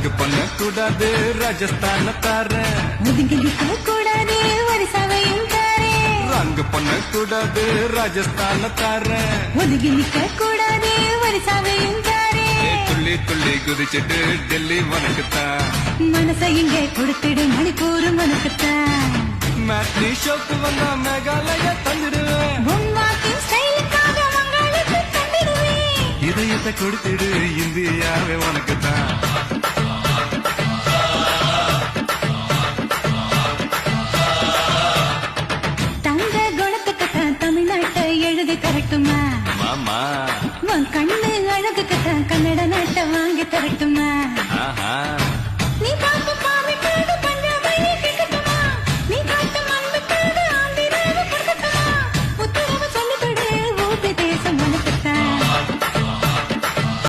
ரங்கு பண்ண கூடாது ராஜஸ்தான தார ஒதுங்கி நிக்க கூடாது வரிசவையும் தாரே ரங்கு பண்ண கூடாது ராஜஸ்தான தார ஒதுங்கி நிக்க கூடாது வரிசவையும் தாரே துள்ளி துள்ளி குதிச்சிட்டு டெல்லி உனக்குத்தான் மனசை இங்கே கொடுத்துடு மணிப்பூரும் உனக்குத்தான் மேட்னி ஷோக்கு வந்தா மேகாலய தந்துடுவேன் உன் வாக்கின் ஸ்டைலுக்காக உங்களுக்கு தந்திடுவேன் இதயத்தை கொடுத்துடு இந்தியாவே உனக்குத்தான் தங்க குணத்துக்குத்தான் தமிழ்நாட்டை எழுதி தரட்டுமா மாமா உன் கண்ணு அழகுக்குத்தான் கன்னட நாட்டை வாங்கி தரட்டுமா ஆஹா நீ பாப்ப